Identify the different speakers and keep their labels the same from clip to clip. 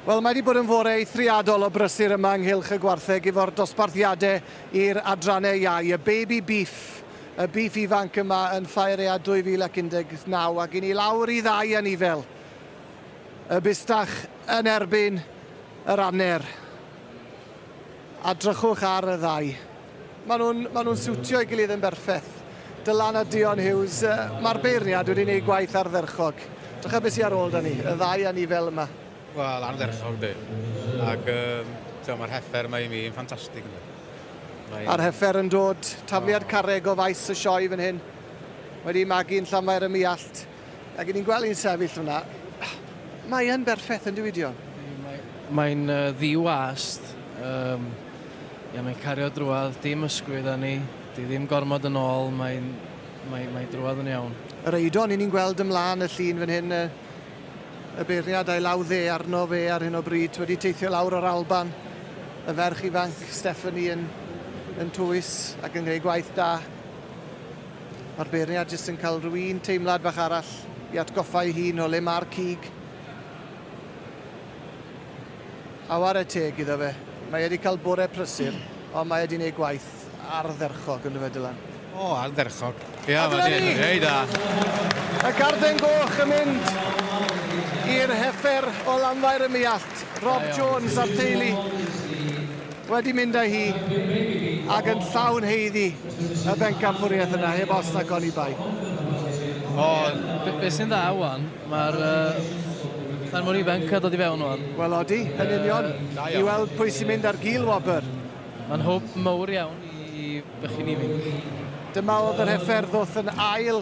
Speaker 1: Wel, mae wedi bod yn fore eithriadol o brysur yma ynghylch y gwartheg efo'r dosbarthiadau i'r adrannau iau. Y baby bîff, y bîff ifanc yma yn Ffeiriad 2019 ac i ni lawr i ddau anifel. Y bystach yn erbyn yr aner. A drychwch ar y ddau. Maen nhw'n siwtio i gilydd yn berffaith. Dylan a Dion Hughes, mae'r beirniad wedi gwneud gwaith ardderchog. Drycha beth sy'n ar ôl da ni, y ddau anifel yma.
Speaker 2: Wel, ardderchog di. Ac mae'r heffer yma i mi yn ffantastig.
Speaker 1: A'r heffer yn dod, tafliad carreg o faes y sioe fan hyn. Wedi magu'n Llanfair y Miallt. Ac ni'n gweld i'n sefyll hwnna. Mae yn berffaith yn diwydion.
Speaker 3: Mae'n ddiwast. Mae'n cario drwad, dim ysgwydd â ni. Di ddim gormod yn ôl, mae'n drwad yn iawn.
Speaker 1: Yr eidon ni'n gweld ymlaen y llun fan hyn. Y beirniad a'i law dde arno fe ar hyn o bryd. Wedi teithio lawr o'r Alban. Y ferch ifanc, Stephanie yn tywys ac yn gwneud gwaith da. Mae'r beirniad jyst yn cael rhywun teimlad bach arall i atgoffa ei hun o le mae'r cig. A war y teg iddo fe. Mae wedi cael bore prysur, ond mae wedi gwneud gwaith ardderchog yn y fe Dylan.
Speaker 2: O, ardderchog. Ia, mae di. Ei da.
Speaker 1: Y garden goch yn mynd i'r heffer o Llanfair y Miallt. Rob Jones a'r teulu wedi mynd â hi ac yn llawn heiddi y Pencampwriaeth yna, heb os na goni bai.
Speaker 3: Be sy'n dda wan, mae'r llan mor ifanc a dod i fewn wan.
Speaker 1: Wel odi, yn union. I weld pwy sy'n mynd ar gil wobr.
Speaker 3: Mae'n hwb mawr iawn i bychin i fi.
Speaker 1: Dyma oedd yr heffer ddoth yn ail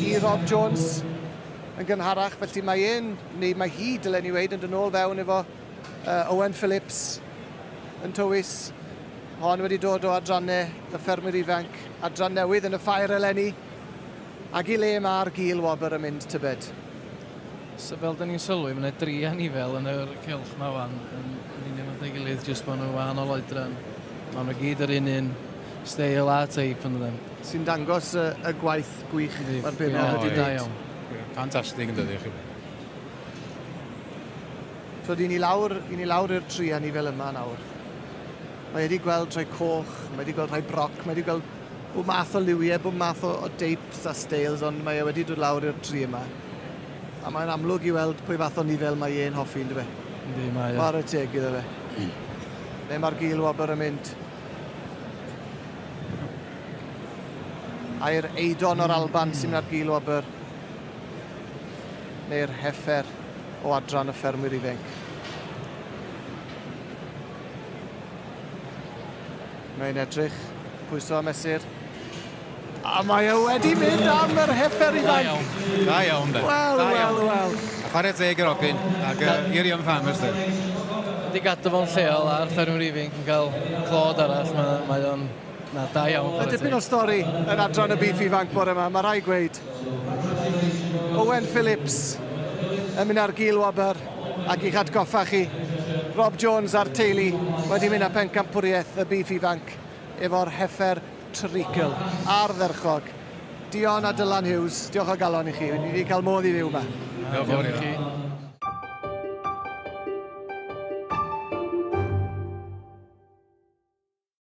Speaker 1: i Rob Jones yn gynharach, felly mae neu mae hi, dylen ni weid, yn dod nôl fewn efo Owen Phillips yn tywys. Hon wedi dod o adrannau y ffermwyr ifanc, adran newydd yn y ffair eleni, ac i le mae'r gil wobr yn mynd tybed.
Speaker 3: So fel da ni'n sylwi, mae'n 3 anifel yn yr cylch yma wan, yn union o'r gilydd, jyst bod nhw'n wahanol oedran. Maen nhw gyd yr un steil a teip yn ydyn.
Speaker 1: Sy'n dangos y gwaith gwych mae'r beirniad wedi
Speaker 3: da iawn.
Speaker 2: Ffantastig yn dydych chi.
Speaker 1: So di ni lawr i'r 3 anifel yma nawr. Mae wedi gweld rhai coch, mae wedi gweld rhai broc, mae wedi gweld bob math o liwiau, bob math o deips a steils, ond mae wedi dod lawr i'r 3 yma. A mae'n amlwg i weld pwy fath o nifel mae e'n hoffi, ynddo fe?
Speaker 3: Yndi, mae e.
Speaker 1: War y teg iddo fe. Le mae'r gil wobr yn mynd. A'r eidon o'r Alban sy'n mynd ar gil wobr. Neu'r heffer o adran y ffermwyr ifanc. Mae'n edrych, pwyso a mesur. A mae e wedi mynd am yr heffer ifanc.
Speaker 2: Da iawn, da.
Speaker 1: Wel.
Speaker 2: A chwarae teg yr ogyn, ac irion farmers, da.
Speaker 3: Wedi gadw fo'n lleol a'r ffermwyr ifanc yn cael clod arall, mae o'n da iawn.
Speaker 1: Mae dipyn o stori yn adran y bîff ifanc bore yma, mae rai gweud. Owen Phillips yn mynd ar gil wobr ac i'ch atgoffa chi. Rob Jones a'r teulu wedi mynd â Pencampwriaeth y bîff ifanc efo'r heffer treigl ardderchog. Dion a Dylan Hughes, diolch o galon i chi. Ni wedi cael modd i fyw yma.
Speaker 2: Diolch yn fawr i chi.